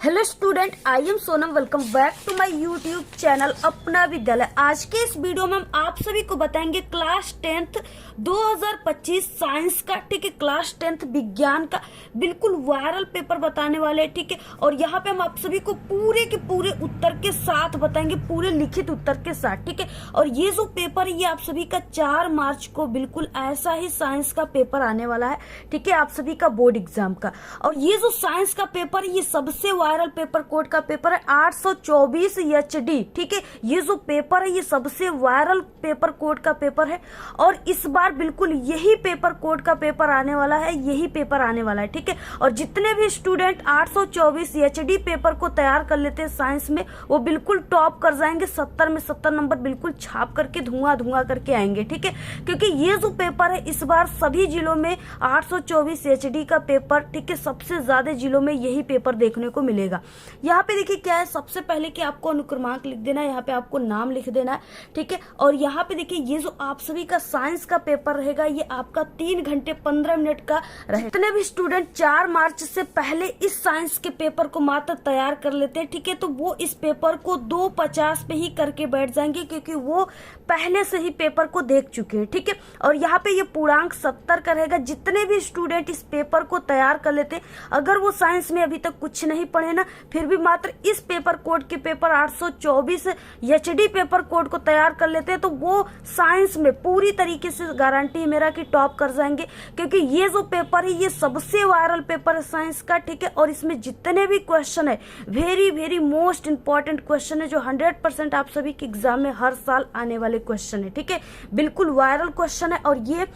Hello student, I am Sonam. Welcome back to my YouTube channel Apna Vidyalaya. आज के इस video में हम आप सभी को बताएंगे क्लास 10th 2025 साइंस का, ठीक है, क्लास 10th विज्ञान का बिल्कुल वायरल पेपर बताने वाले हैं, ठीक है। और यहाँ पे हम आप सभी को पूरे के पूरे उत्तर के साथ बताएंगे, पूरे लिखित उत्तर के साथ, ठीक है। और ये जो पेपर है ये आप सभी का 4 मार्च को बिल्कुल ऐसा ही साइंस का पेपर आने वाला है, ठीक है, आप सभी का बोर्ड एग्जाम का। और ये जो साइंस का पेपर है ये सबसे वायरल पेपर कोड का पेपर है 824 HD, ठीक है। ये जो पेपर है ये सबसे वायरल पेपर कोड का पेपर है और इस बार बिल्कुल यही पेपर कोड का पेपर आने वाला है, यही पेपर आने वाला है, ठीक है। और जितने भी स्टूडेंट 824 HD पेपर को तैयार कर लेते हैं साइंस में वो बिल्कुल टॉप कर जाएंगे, 70 में 70 नंबर बिल्कुल छाप करके धुआं धुआं करके आएंगे, ठीक है। क्योंकि ये जो पेपर है इस बार सभी जिलों में 824 HD का पेपर, ठीक है, सबसे ज्यादा जिलों में यही पेपर देखने को मिलेगा। यहाँ पे देखिए क्या है, सबसे पहले कि आपको अनुक्रमांक लिख देना है, यहाँ पे आपको नाम लिख देना है, ठीक है। और यहाँ पे देखिए ये जो आप सभी का साइंस का पेपर रहेगा ये आपका 3 घंटे 15 मिनट का रहेगा। जितने भी स्टूडेंट 4 मार्च से पहले इस साइंस के पेपर को मात्र तैयार कर लेते हैं, ठीक है, तो वो इस पेपर को 2:50 पे ही करके बैठ जाएंगे क्योंकि वो पहले से ही पेपर को देख चुके हैं, ठीक है। और यहाँ पे ये पूर्णांक 70 का रहेगा। जितने भी स्टूडेंट इस पेपर को तैयार कर लेते हैं, अगर वो साइंस में अभी तक कुछ नहीं पढ़े ना, फिर भी मात्र इस पेपर कोड के पेपर 824 HD पेपर कोड को तैयार कर लेते हैं तो वो साइंस में पूरी तरीके से गारंटी है मेरा कि टॉप कर जाएंगे। क्योंकि ये जो पेपर है ये सबसे वायरल पेपर है साइंस का, ठीक है। और इसमें जितने भी क्वेश्चन है very very most important question है जो 100% आप सभी के एग्जाम में हर साल आने वाले क्वेश्चन है, ठीक है। बिल्कुल वायरल क्वेश्चन है और ये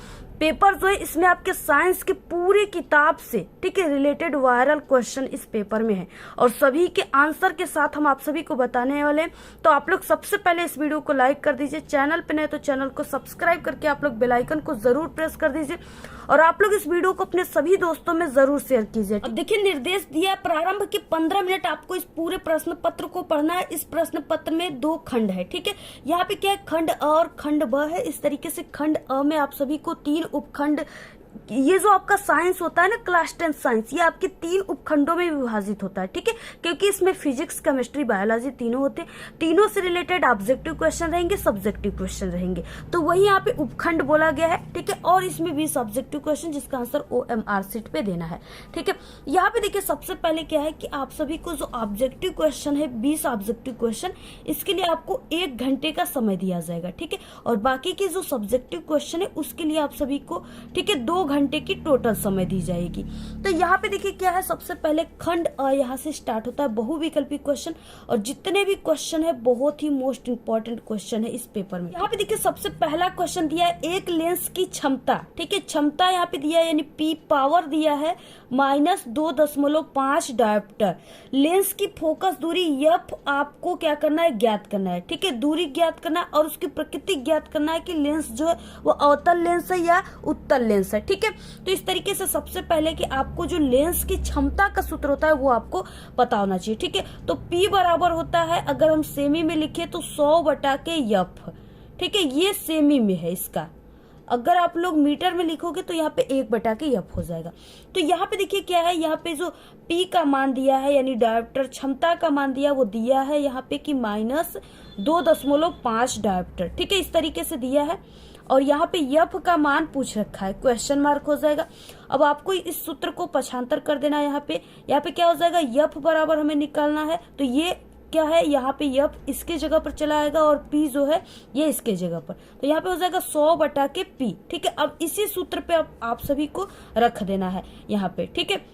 पेपर जो है इसमें आपके साइंस के पूरी किताब से, ठीक है, रिलेटेड वायरल क्वेश्चन इस पेपर में है और सभी के आंसर के साथ हम आप सभी को बताने वाले हैं। तो आप लोग सबसे पहले इस वीडियो को लाइक कर दीजिए, चैनल पे नए तो चैनल को सब्सक्राइब करके आप लोग बेल आइकन को जरूर प्रेस कर दीजिए और आप लोग इस वीडियो को अपने सभी दोस्तों में जरूर शेयर कीजिए। अब देखिए निर्देश दिया है, प्रारंभ के 15 मिनट आपको इस पूरे प्रश्न पत्र को पढ़ना है। इस प्रश्न पत्र में 2 खंड है, ठीक है। यहाँ पे क्या है, खंड अ और खंड ब है। इस तरीके से खंड अ में आप सभी को 3 उपखंड, ये जो आपका साइंस होता है ना क्लास 10 साइंस, ये आपके 3 उपखंडों में विभाजित होता है, ठीक है। क्योंकि इसमें फिजिक्स, केमिस्ट्री, बायोलॉजी तीनों होते हैं। तीनों से रिलेटेड ऑब्जेक्टिव क्वेश्चन रहेंगे, सब्जेक्टिव क्वेश्चन रहेंगे, तो वही यहाँ पे उपखंड बोला गया है, ठीक है। और इसमें 20 ऑब्जेक्टिव क्वेश्चन जिसका आंसर OMR शीट पे देना है, ठीक है। यहाँ पे देखिए सबसे पहले क्या है कि आप सभी को जो ऑब्जेक्टिव क्वेश्चन है 20 ऑब्जेक्टिव क्वेश्चन, इसके लिए आपको 1 घंटे का समय दिया जाएगा, ठीक है। और बाकी के जो सब्जेक्टिव क्वेश्चन है उसके लिए आप सभी को, ठीक है, 2 घंटे की टोटल समय दी जाएगी। तो यहाँ पे देखिए क्या है, सबसे पहले खंड अ यहाँ से स्टार्ट होता है, बहुविकल्पी क्वेश्चन। और जितने भी क्वेश्चन है बहुत ही मोस्ट इंपॉर्टेंट क्वेश्चन है इस पेपर में। यहाँ पे देखिए सबसे पहला क्वेश्चन दिया है एक लेंस की क्षमता, ठीक है, क्षमता यहाँ पे दिया है यानी P पावर दिया है -2.5 डायोप्टर। लेंस की फोकस दूरी F आपको क्या करना है, ज्ञात करना है, ठीक है, दूरी ज्ञात करना है और उसकी प्रकृति ज्ञात करना है कि लेंस जो है वो अवतल लेंस है या उत्तल लेंस है, ठीक है। तो इस तरीके से सबसे पहले कि आपको जो लेंस की क्षमता का सूत्र होता है वो आपको पता होना चाहिए, ठीक है। तो P बराबर होता है, अगर हम सेमी में लिखे तो 100/F, ठीक है, ये सेमी में है इसका। अगर आप लोग मीटर में लिखोगे तो यहाँ पे 1/F हो जाएगा। तो यहाँ पे देखिए क्या है, यहाँ पे जो P का मान दिया है यानी डायोप्टर क्षमता का मान दिया वो दिया है यहाँ पे कि -2.5 डायोप्टर, ठीक है, इस तरीके से दिया है। और यहाँ पे F का मान पूछ रखा है, क्वेश्चन मार्क हो जाएगा। अब आपको इस सूत्र को पक्षांतर कर देना है। यहाँ पे क्या हो जाएगा, F बराबर हमें निकालना है, तो ये क्या है, यहाँ पे F इसके जगह पर चला आएगा और P जो है ये इसके जगह पर, तो यहाँ पे हो जाएगा 100/P, ठीक है। अब इसी सूत्र पे आप सभी को रख देना है यहाँ पे, ठीक है।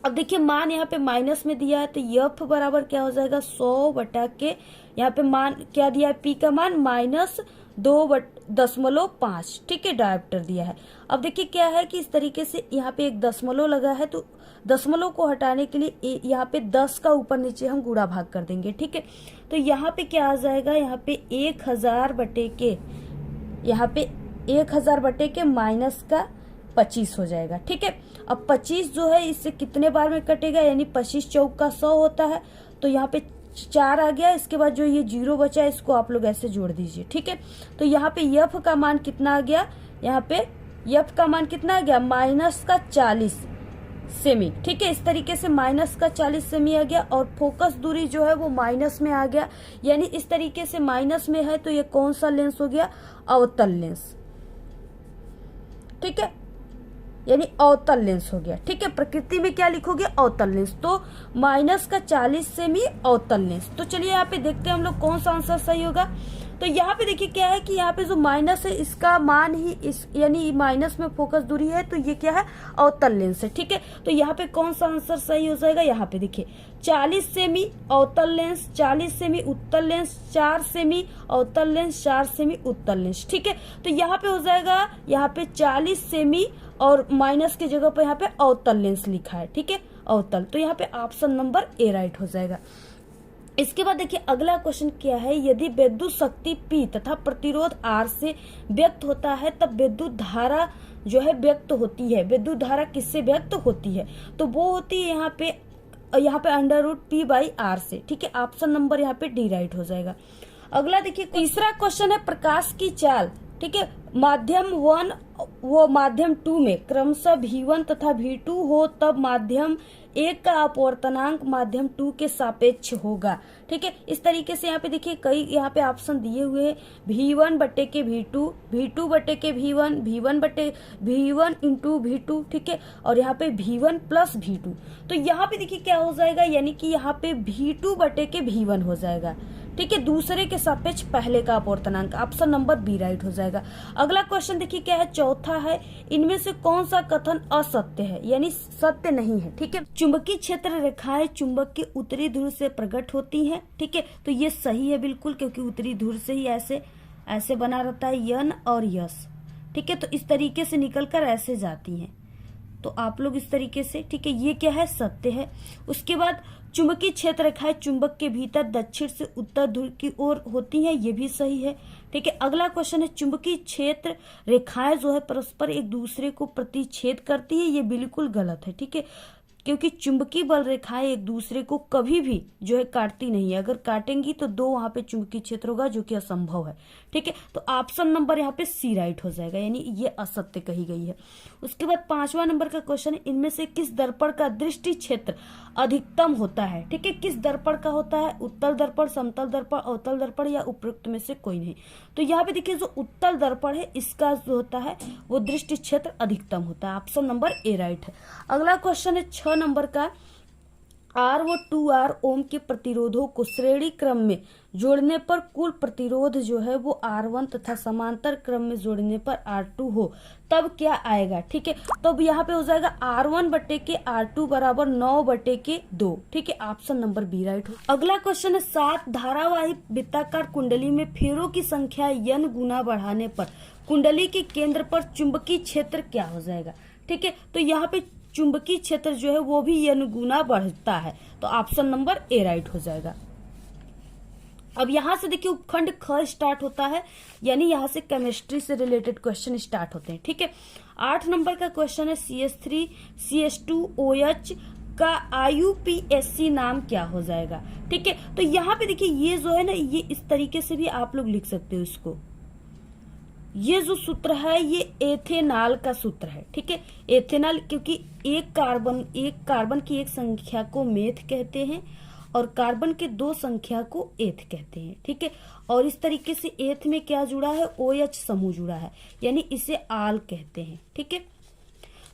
अब देखिए मान यहाँ पे माइनस में दिया है तो F बराबर क्या हो जाएगा 100/, यहाँ पे मान क्या दिया है, P का मान -2.5, ठीक है, डायोप्टर दिया है। अब देखिए क्या है कि इस तरीके से यहाँ पे एक दशमलव लगा है तो दशमलव को हटाने के लिए यहाँ पे 10 का ऊपर नीचे हम गुणा भाग कर देंगे, ठीक है। तो यहाँ पे क्या आ जाएगा, यहाँ पे 1000/के, यहाँ पे 1000/के -25 हो जाएगा, ठीक है। अब 25 जो है इससे कितने बार में कटेगा, यानी 25 चौक का 100 होता है, तो यहाँ पे 4 आ गया। इसके बाद जो ये 0 बचा है इसको आप लोग ऐसे जोड़ दीजिए, ठीक है। तो यहाँ पे F का मान कितना आ गया, यहाँ पे F का मान कितना आ गया -40, सेमी। ठीक है, इस तरीके से माइनस का 40 सेमी आ गया और फोकस दूरी जो है वो माइनस में आ गया, यानी इस तरीके से माइनस में है तो ये कौन सा लेंस हो गया, अवतल लेंस। ठीक है, यानी अवतल लेंस हो गया। ठीक है, प्रकृति में क्या लिखोगे, अवतल लेंस, तो माइनस का 40 सेमी अवतल लेंस। तो चलिए यहाँ पे देखते हैं हम लोग कौन सा आंसर सही होगा। तो यहाँ पे देखिए क्या है कि यहाँ पे जो माइनस है इसका मान ही इस, यानी माइनस में फोकस दूरी है तो ये क्या है, अवतल लेंस है। ठीक है, तो यहाँ पे कौन सा आंसर सही हो जाएगा, यहाँ पे देखिए 40 सेमी अवतल लेंस, 40 सेमी उत्तल लेंस, 4 सेमी अवतल लेंस, 4 सेमी उत्तल लेंस। ठीक है, तो यहाँ पे हो जाएगा, यहाँ पे 40 सेमी और माइनस की जगह पर यहाँ पे अवतल लेंस लिखा है। ठीक है, अवतल, तो यहाँ पे ऑप्शन नंबर ए राइट हो जाएगा। इसके बाद देखिए अगला क्वेश्चन क्या है, यदि विद्युत शक्ति P तथा प्रतिरोध R से व्यक्त होता है तब विद्युत धारा जो है व्यक्त होती है। विद्युत धारा किससे व्यक्त होती है, तो वो होती है यहाँ पे √P/R से। ठीक है, ऑप्शन नंबर यहाँ पे डी राइट हो जाएगा। अगला देखिए तीसरा क्वेश्चन है, प्रकाश की चाल, ठीक है, माध्यम 1 व माध्यम 2 में क्रमशः V1 तथा V2 हो तब माध्यम 1 का अपवर्तनांक माध्यम 2 के सापेक्ष होगा। ठीक है, इस तरीके से यहाँ पे देखिए कई यहाँ पे ऑप्शन दिए हुए हैं, V1 बटे के V2, V2 बटे के V1, V1 बटे V1 इंटू V2। ठीक है, और यहाँ पे V1 प्लस V2, तो यहाँ पे देखिए क्या हो जाएगा, यानी कि यहाँ पे V2 बटे के V1 हो जाएगा। ठीक है, दूसरे के सापेक्ष पहले का अपवर्तनांक, ऑप्शन नंबर बी राइट हो जाएगा। अगला क्वेश्चन देखिए क्या है, चौथा है, इनमें से कौन सा कथन असत्य है, यानी सत्य नहीं है। ठीक है, चुंबकीय क्षेत्र रेखाएं चुंबक के उत्तरी ध्रुव से प्रकट होती हैं। ठीक है, तो ये सही है बिल्कुल, क्योंकि उत्तरी ध्रुव से ही ऐसे बना रहता है यन और यस। ठीक है, तो इस तरीके से निकलकर ऐसे जाती हैं, तो आप लोग इस तरीके से, ठीक है, ये क्या है, सत्य है। उसके बाद चुंबकीय क्षेत्र रेखाएं चुंबक के भीतर दक्षिण से उत्तर ध्रुव की ओर होती हैं, ये भी सही है। ठीक है, अगला क्वेश्चन है, चुंबकीय क्षेत्र रेखाएं जो है परस्पर एक दूसरे को प्रतिच्छेद करती है, ये बिल्कुल गलत है। ठीक है, क्योंकि चुंबकीय बल रेखाएं एक दूसरे को कभी भी जो है काटती नहीं है, अगर काटेंगी तो दो वहां पे चुंबकीय क्षेत्र होगा, जो कि असंभव है। ठीक है, तो ऑप्शन नंबर यहाँ पे सी राइट हो जाएगा, यानी ये असत्य कही गई है। उसके बाद 5वां नंबर का क्वेश्चन है, इनमें से किस दर्पण का दृष्टि क्षेत्र अधिकतम होता है। ठीक है, किस दर्पण का होता है, उत्तल दर्पण, समतल दर्पण, अवतल दर्पण या उपयुक्त में से कोई नहीं। तो यहाँ पे देखिए जो उत्तल दर्पण है इसका जो होता है वो दृष्टि क्षेत्र अधिकतम होता है, ऑप्शन नंबर ए राइट है। अगला क्वेश्चन है 6 नंबर का, R व 2R ओम के प्रतिरोधों को श्रेणी क्रम में जोड़ने पर कुल प्रतिरोध जो है वो R1 तथा समांतर क्रम में जोड़ने पर R2 हो तब क्या आएगा। ठीक है, तो अब यहाँ पे हो जाएगा R1 बटे के R2 बराबर 9 बटे के 2। ठीक है, ऑप्शन नंबर बी राइट हो। अगला क्वेश्चन है 7 धारावाही वृत्ताकार कुंडली में फेरों की संख्या n गुना बढ़ाने पर कुंडली के केंद्र पर चुंबकीय क्षेत्र क्या हो जाएगा। ठीक है, तो यहाँ पे चुंबकीय क्षेत्र जो है वो भी n गुना बढ़ता है, तो ऑप्शन नंबर ए राइट हो जाएगा। अब यहां से देखिए उपखंड ख स्टार्ट होता है, यानी यहां से केमिस्ट्री से रिलेटेड क्वेश्चन स्टार्ट होते हैं। ठीक है, 8 नंबर का क्वेश्चन है CH3 CH2OH का IUPAC नाम क्या हो जाएगा। ठीक है, तो यहाँ पे देखिए ये जो है ना, ये इस तरीके से भी आप लोग लिख सकते हो इसको, ये जो सूत्र है ये एथेनॉल का सूत्र है। ठीक है, एथेनॉल, क्योंकि एक कार्बन की एक संख्या को मेथ कहते हैं और कार्बन के 2 संख्या को एथ कहते हैं। ठीक है, और इस तरीके से एथ में क्या जुड़ा है, OH समूह जुड़ा है, यानी इसे आल कहते हैं। ठीक है,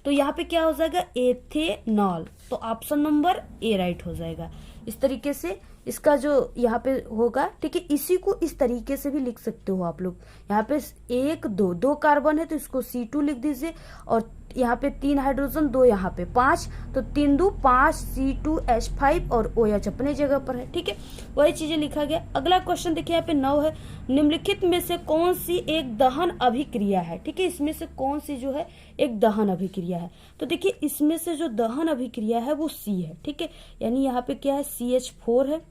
तो यहाँ पे क्या हो जाएगा, एथेनॉल, तो ऑप्शन नंबर ए राइट हो जाएगा। इस तरीके से इसका जो यहाँ पे होगा। ठीक है, इसी को इस तरीके से भी लिख सकते हो आप लोग, यहाँ पे 1 2 कार्बन है तो इसको C2 लिख दीजिए, और यहाँ पे 3 हाइड्रोजन, 2 यहाँ पे 5, तो 3 2 5 C2H5 और OH अपने जगह पर है। ठीक है, वही चीजें लिखा गया। अगला क्वेश्चन देखिए यहाँ पे 9 है, निम्नलिखित में से कौन सी एक दहन अभिक्रिया है। ठीक है, इसमें से कौन सी जो है एक दहन अभिक्रिया है, तो देखिए इसमें से जो दहन अभिक्रिया है वो C है। ठीक है, यानी यहाँ पे क्या है, CH4 है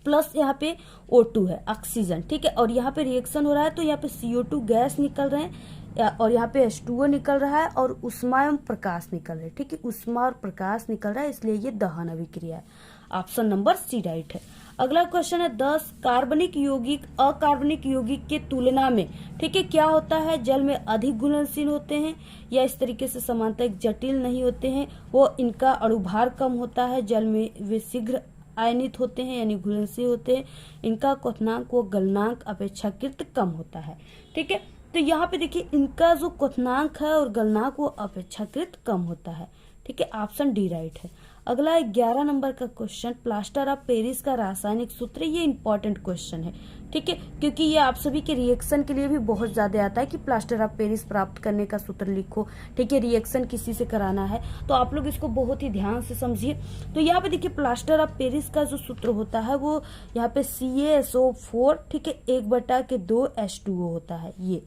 प्लस यहाँ पे O2 है, ऑक्सीजन। ठीक है, और यहाँ पे रिएक्शन हो रहा है तो यहाँ पे CO2 गैस निकल रहे हैं और यहाँ पे H2O निकल रहा है और उष्मा एवं प्रकाश निकल रहे हैं। ठीक है, उष्मा और प्रकाश निकल रहा है, इसलिए ये दहन अभिक्रिया है। ऑप्शन नंबर सी राइट है। अगला क्वेश्चन है 10 कार्बनिक यौगिक अकार्बनिक यौगिक के तुलना में, ठीक है, क्या होता है, जल में अधिक घुलनशील होते हैं या इस तरीके से समानता जटिल नहीं होते हैं, वो इनका अणुभार कम होता है, जल में वे शीघ्र आयनित होते हैं यानी घुलनशील होते हैं, इनका क्वथनांक व गलनांक अपेक्षाकृत कम होता है। ठीक है, तो यहाँ पे देखिए इनका जो क्वथनांक है और गलनांक वो अपेक्षाकृत कम होता है। ठीक है, ऑप्शन डी राइट है। अगला 11 नंबर का क्वेश्चन, प्लास्टर ऑफ पेरिस का रासायनिक सूत्र, ये इंपॉर्टेंट क्वेश्चन है। ठीक है, क्योंकि ये आप सभी के रिएक्शन के लिए भी बहुत ज्यादा आता है कि प्लास्टर ऑफ पेरिस प्राप्त करने का सूत्र लिखो। ठीक है, रिएक्शन किसी से कराना है तो आप लोग इसको बहुत ही ध्यान से समझिए। तो यहाँ पे देखिए प्लास्टर ऑफ पेरिस का जो सूत्र होता है वो यहाँ पे CaSO4, ठीक है, 1/2 H2O होता है। ये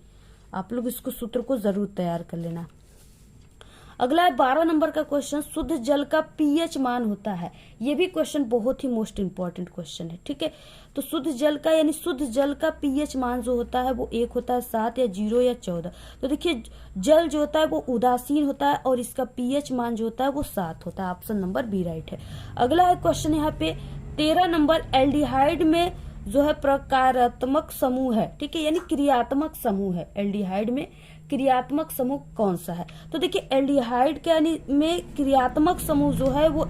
आप लोग इसको सूत्र को जरूर तैयार कर लेना। अगला है 12 नंबर का क्वेश्चन, शुद्ध जल का pH मान होता है। ये भी क्वेश्चन बहुत ही मोस्ट इंपॉर्टेंट क्वेश्चन है। ठीक है, तो शुद्ध जल का यानी शुद्ध जल का pH मान जो होता है वो 1 होता है, 7 या 0 या 14। तो देखिए जल जो होता है वो उदासीन होता है और इसका pH मान जो होता है वो 7 होता है। ऑप्शन नंबर बी राइट है। अगला है क्वेश्चन यहाँ पे 13 नंबर, एल्डिहाइड में जो है प्रकारात्मक समूह है, ठीक है, यानी क्रियात्मक समूह है। एल्डिहाइड में क्रियात्मक समूह कौन सा है, तो देखिए एल्डिहाइड के यानी में क्रियात्मक समूह जो है वो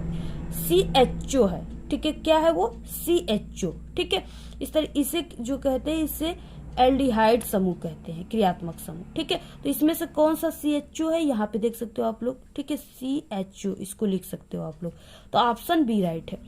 CHO है। ठीक है, क्या है वो, CHO। ठीक है, इस तरह इसे जो कहते हैं इसे एल्डिहाइड समूह कहते हैं, क्रियात्मक समूह। ठीक है, तो इसमें से कौन सा CHO है, यहाँ पे देख सकते हो आप लोग। ठीक है, CHO इसको लिख सकते हो आप लोग, तो ऑप्शन बी राइट है।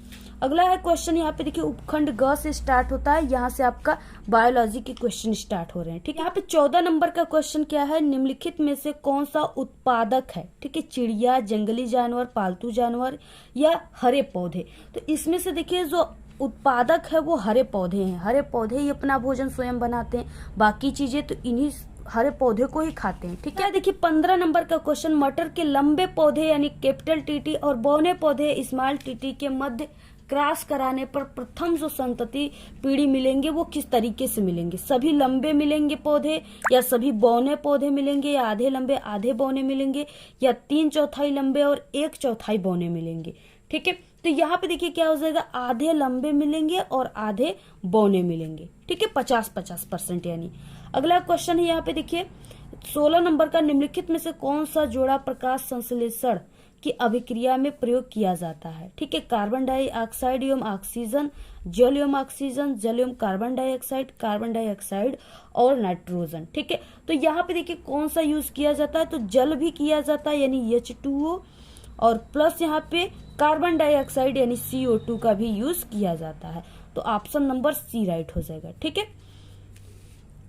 अगला है क्वेश्चन यहाँ पे देखिए उपखंड ग से स्टार्ट होता है, यहाँ से आपका बायोलॉजी के क्वेश्चन स्टार्ट हो रहे हैं। ठीक है, यहाँ पे 14 नंबर का क्वेश्चन क्या है, निम्नलिखित में से कौन सा उत्पादक है। ठीक है, चिड़िया, जंगली जानवर, पालतू जानवर या हरे पौधे। तो इसमें से देखिए जो उत्पादक है वो हरे पौधे हैं। हरे पौधे ही अपना भोजन स्वयं बनाते हैं, बाकी चीजें तो इन्हीं हरे पौधे को ही खाते हैं। ठीक है, देखिए 15 नंबर का क्वेश्चन, मटर के लंबे पौधे यानी कैपिटल टीटी और बौने पौधे स्मॉल टीटी के मध्य क्रॉस कराने पर प्रथम जो संतति पीढ़ी मिलेंगे वो किस तरीके से मिलेंगे, सभी लंबे मिलेंगे पौधे या सभी बौने पौधे मिलेंगे या आधे लंबे आधे बौने मिलेंगे या 3/4 लंबे और 1/4 बौने मिलेंगे। ठीक है, तो यहाँ पे देखिए क्या हो जाएगा, आधे लंबे मिलेंगे और आधे बौने मिलेंगे। ठीक है, 50-50% यानी। अगला क्वेश्चन है यहाँ पे देखिए 16 नंबर का, निम्नलिखित में से कौन सा जोड़ा प्रकाश संश्लेषण की अभिक्रिया में प्रयोग किया जाता है। ठीक है, कार्बन डाइऑक्साइड एवं ऑक्सीजन, जल एवं ऑक्सीजन, जल एवं कार्बन डाइऑक्साइड और नाइट्रोजन। ठीक है, तो यहाँ पे देखिए कौन सा यूज किया जाता है, तो जल भी किया जाता है यानी H2O और प्लस यहाँ पे कार्बन डाइऑक्साइड यानी CO2 का भी यूज किया जाता है। तो ऑप्शन नंबर सी राइट हो जाएगा। ठीक है,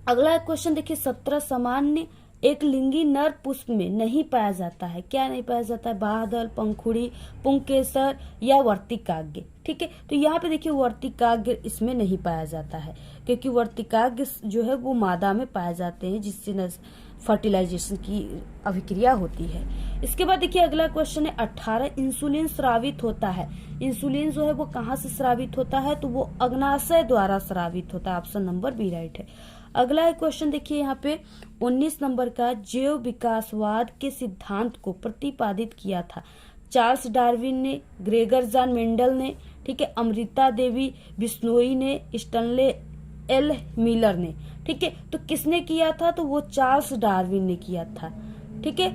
अगला क्वेश्चन देखिए 17 सामान्य एक लिंगी नर पुष्प में नहीं पाया जाता है। क्या नहीं पाया जाता है, बादल, पंखुड़ी, पुंकेसर या वर्तिकाग्य। ठीक है, तो यहाँ पे देखिए वर्तिकाग्य इसमें नहीं पाया जाता है क्योंकि वर्तिकाग्य जो है वो मादा में पाए जाते हैं जिससे फर्टिलाइजेशन की अभिक्रिया होती है। इसके बाद देखिए अगला क्वेश्चन है 18, इंसुलिन स्रावित होता है। इंसुलिन जो है वो कहाँ से स्रावित होता है, तो वो अग्नाशय द्वारा स्रावित होता है। ऑप्शन नंबर बी राइट है। अगला क्वेश्चन देखिए यहाँ पे 19 नंबर का, जैव विकासवाद के सिद्धांत को प्रतिपादित किया था चार्ल्स डार्विन ने, ग्रेगर जॉन मेंडल ने, ठीक है, अमृता देवी बिश्नोई ने, स्टैनले एल मिलर ने। ठीक है, तो किसने किया था, तो वो चार्ल्स डार्विन ने किया था। ठीक है,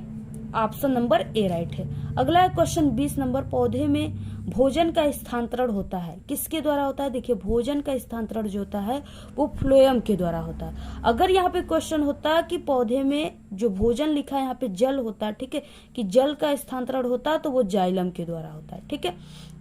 ऑप्शन नंबर ए राइट है। अगला क्वेश्चन 20 नंबर, पौधे में भोजन का स्थानांतरण होता है, किसके द्वारा होता है, देखिए भोजन का स्थानांतरण जो होता है वो फ्लोएम के द्वारा होता है। अगर यहाँ पे क्वेश्चन होता कि पौधे में जो भोजन लिखा है यहाँ पे जल होता है, ठीक है, कि जल का स्थानांतरण होता है तो वो जाइलम के द्वारा होता है। ठीक है,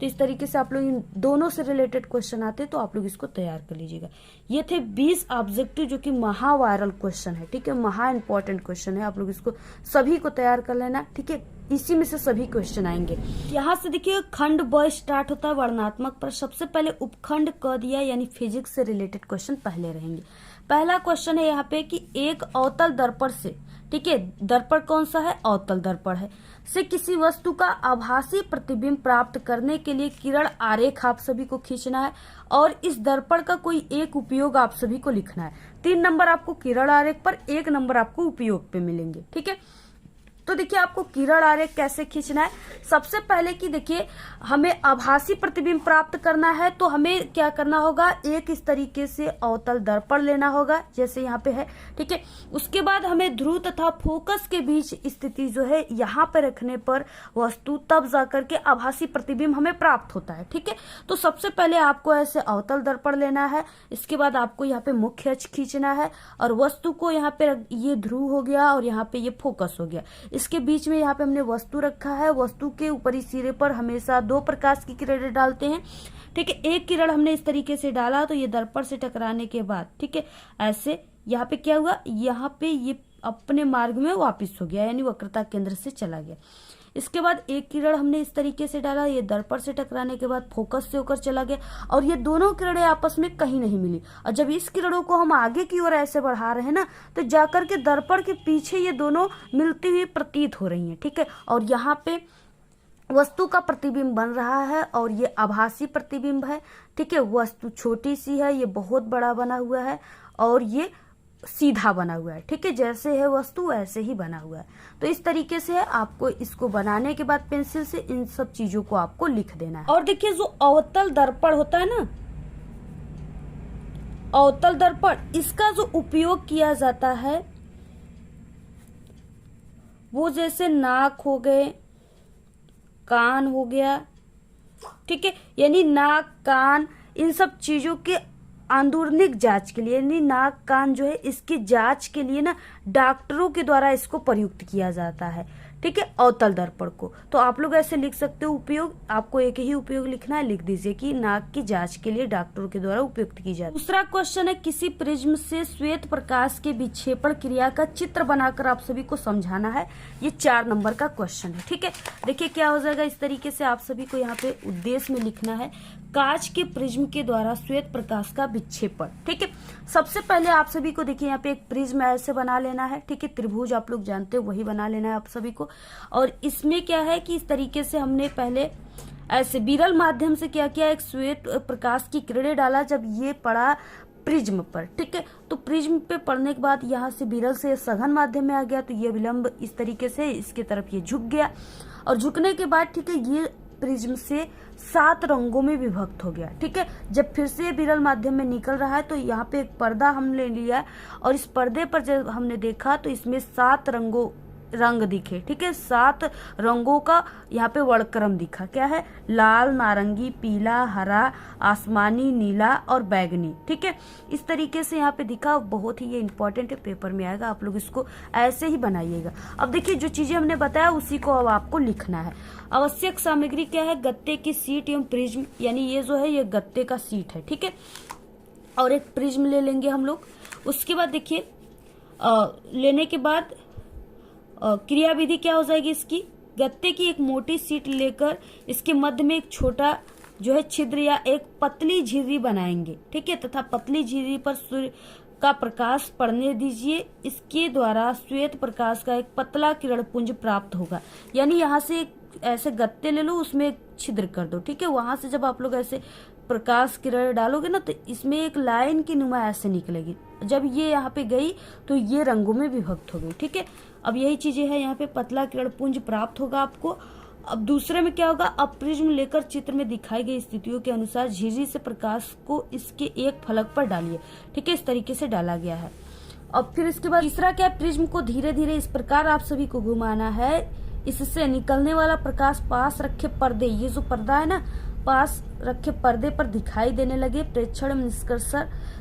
तो इस तरीके से आप लोग इन दोनों से रिलेटेड क्वेश्चन आते हैं तो आप लोग इसको तैयार कर लीजिएगा। ये थे 20 ऑब्जेक्टिव जो कि महा वायरल क्वेश्चन है। ठीक है, महा इंपॉर्टेंट क्वेश्चन है, आप लोग इसको सभी को तैयार कर लेना। ठीक है, इसी में से सभी क्वेश्चन आएंगे। यहाँ से देखिए खंड ब स्टार्ट होता है वर्णनात्मक पर, सबसे पहले उपखंड क दिया यानी फिजिक्स से रिलेटेड क्वेश्चन पहले रहेंगे। पहला क्वेश्चन है यहाँ पे कि एक अवतल दर्पण से, ठीक है, दर्पण कौन सा है, अवतल दर्पण है, से किसी वस्तु का आभासी प्रतिबिंब प्राप्त करने के लिए किरण आरेख आप सभी को खींचना है और इस दर्पण का कोई एक उपयोग आप सभी को लिखना है। 3 नंबर आपको किरण आरेख पर, 1 नंबर आपको उपयोग पे मिलेंगे। ठीक है, तो देखिए आपको किरण आरेख कैसे खींचना है। सबसे पहले कि देखिए हमें आभासी प्रतिबिंब प्राप्त करना है तो हमें क्या करना होगा, एक इस तरीके से अवतल दर्पण लेना होगा जैसे यहाँ पे है, ठीक है। उसके बाद हमें ध्रुव तथा फोकस के बीच स्थिति जो है यहाँ पे रखने पर वस्तु तब जाकर के आभासी प्रतिबिंब हमें प्राप्त होता है, ठीक है। तो सबसे पहले आपको ऐसे अवतल दर्पण लेना है, इसके बाद आपको यहाँ पे मुख्य अक्ष खींचना है और वस्तु को यहाँ पे ये ध्रुव हो गया और यहाँ पे ये फोकस हो गया, इसके बीच में यहाँ पे हमने वस्तु रखा है। वस्तु के ऊपरी सिरे पर हमेशा 2 प्रकाश की किरणें डालते हैं, ठीक है। एक किरण हमने इस तरीके से डाला तो ये दर्पण से टकराने के बाद, ठीक है, ऐसे यहाँ पे क्या हुआ, यहाँ पे ये अपने मार्ग में वापस हो गया, यानी वक्रता केंद्र से चला गया। इसके बाद एक किरण हमने इस तरीके से डाला, ये दर्पण से टकराने के बाद फोकस से होकर चला गया और ये दोनों किरणें आपस में कहीं नहीं मिली। और जब इस किरणों को हम आगे की ओर ऐसे बढ़ा रहे हैं ना, तो जाकर के दर्पण के पीछे ये दोनों मिलती हुई प्रतीत हो रही हैं, ठीक है। और यहाँ पे वस्तु का प्रतिबिंब बन रहा है और ये आभासी प्रतिबिंब है, ठीक है। वस्तु छोटी सी है, ये बहुत बड़ा बना हुआ है और ये सीधा बना हुआ है, ठीक है। जैसे है वस्तु वैसे ही बना हुआ है। तो इस तरीके से है, आपको इसको बनाने के बाद पेंसिल से इन सब चीजों को आपको लिख देना है। और देखिए जो अवतल दर्पण होता है ना, अवतल दर्पण, इसका जो उपयोग किया जाता है वो जैसे नाक हो गए, कान हो गया, ठीक है, यानी नाक कान इन सब चीजों के आंदोलनिक जांच के लिए, यानी नाक कान जो है इसकी जांच के लिए ना डॉक्टरों के द्वारा इसको प्रयुक्त किया जाता है, ठीक है, अवतल दर्पण को। तो आप लोग ऐसे लिख सकते हो उपयोग, आपको एक ही उपयोग लिखना है, लिख दीजिए कि नाक की जांच के लिए डॉक्टरों के द्वारा उपयुक्त की जाती है। दूसरा क्वेश्चन है, किसी प्रिज्म से श्वेत प्रकाश के विक्षेपण क्रिया का चित्र बनाकर आप सभी को समझाना है। ये 4 नंबर का क्वेश्चन है, ठीक है। देखिए क्या हो जाएगा, इस तरीके से आप सभी को यहाँ पे उद्देश्य में लिखना है, कांच के प्रिज्म के द्वारा श्वेत प्रकाश का विक्षेपण, ठीक है। सबसे पहले आप सभी को देखिए यहाँ पे एक प्रिज्म ऐसे बना लेना है, ठीक है। त्रिभुज आप लोग जानते हो, वही बना लेना है आप सभी को। और इसमें क्या है कि इस तरीके से हमने पहले ऐसे विरल माध्यम से क्या किया, एक श्वेत प्रकाश की किरणें डाला जब ये पड़ा प्रिज्म पर, ठीक है। तो प्रिज्म पे पड़ने के बाद यहाँ से विरल से सघन माध्यम में आ गया, तो ये विलंब इस तरीके से इसके तरफ ये झुक गया और झुकने के बाद, ठीक है, ये प्रिज्म से 7 रंगों में विभक्त हो गया, ठीक है। जब फिर से विरल माध्यम में निकल रहा है तो यहाँ पे एक पर्दा हमने लिया और इस पर्दे पर जब हमने देखा तो इसमें 7 रंग दिखे, ठीक है। 7 रंगों का यहाँ पे वर्णक्रम दिखा, क्या है, लाल, नारंगी, पीला, हरा, आसमानी, नीला और बैगनी, ठीक है। इस तरीके से यहाँ पे दिखा, बहुत ही ये इंपॉर्टेंट है, पेपर में आएगा, आप लोग इसको ऐसे ही बनाइएगा। अब देखिए जो चीजें हमने बताया उसी को अब आपको लिखना है। आवश्यक सामग्री क्या है, गत्ते की सीट एवं प्रिज्म, यानी ये जो है ये गत्ते का सीट है, ठीक है। और एक प्रिज्म ले लेंगे हम लोग। उसके बाद देखिए लेने के बाद क्रिया विधि क्या हो जाएगी इसकी, गत्ते की एक मोटी सीट लेकर इसके मध्य में एक छोटा जो है छिद्र या एक पतली झिर्री बनाएंगे, ठीक है, तथा पतली झिर्री पर सूर्य का प्रकाश पड़ने दीजिए। इसके द्वारा श्वेत प्रकाश का एक पतला किरण पुंज प्राप्त होगा। यानी यहाँ से ऐसे गत्ते ले लो, उसमें एक छिद्र कर दो, ठीक है। वहां से जब आप लोग ऐसे प्रकाश किरण डालोगे ना तो इसमें एक लाइन की नुमा ऐसे निकलेगी। जब ये यहाँ पे गई तो ये रंगों में विभक्त हो गई, ठीक है। अब यही चीजें है, यहाँ पे पतला किरण पुंज प्राप्त होगा आपको। अब दूसरे में क्या होगा, अब प्रिज्म लेकर चित्र में दिखाई गई स्थितियों के अनुसार झिर्री से प्रकाश को इसके एक फलक पर डालिए, ठीक है। इस तरीके से डाला गया है। अब फिर इसके बाद तीसरा क्या है, प्रिज्म को धीरे धीरे इस प्रकार आप सभी को घुमाना है, इससे निकलने वाला प्रकाश पास रखे पर्दे, ये जो पर्दा है ना, पास रखे पर्दे पर दिखाई देने लगे। प्रेक्षण में निष्कर्ष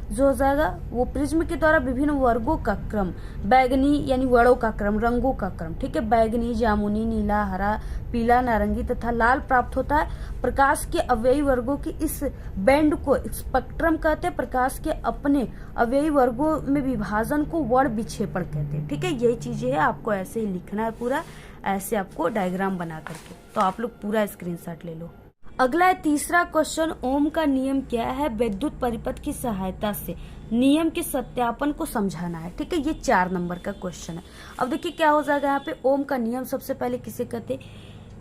जो हो जाएगा वो प्रिज्म के द्वारा विभिन्न वर्गों का क्रम, बैंगनी यानी वर्णों का क्रम, रंगों का क्रम, ठीक है, बैंगनी, जामुनी, नीला, हरा, पीला, नारंगी तथा लाल प्राप्त होता है। प्रकाश के अवयवी वर्गों की इस बैंड को स्पेक्ट्रम कहते हैं। प्रकाश के अपने अवयवी वर्गों में विभाजन को वर्ण विक्षेपण कहते हैं, ठीक है। यही चीजें है, आपको ऐसे ही लिखना है पूरा, ऐसे आपको डायग्राम बना करके। तो आप लोग पूरा स्क्रीनशॉट ले लो। अगला है तीसरा क्वेश्चन, ओम का नियम क्या है, विद्युत परिपथ की सहायता से नियम के सत्यापन को समझाना है, ठीक है। ये 4 नंबर का क्वेश्चन है। अब देखिए क्या हो जाएगा यहाँ पे, ओम का नियम सबसे पहले किसे कहते,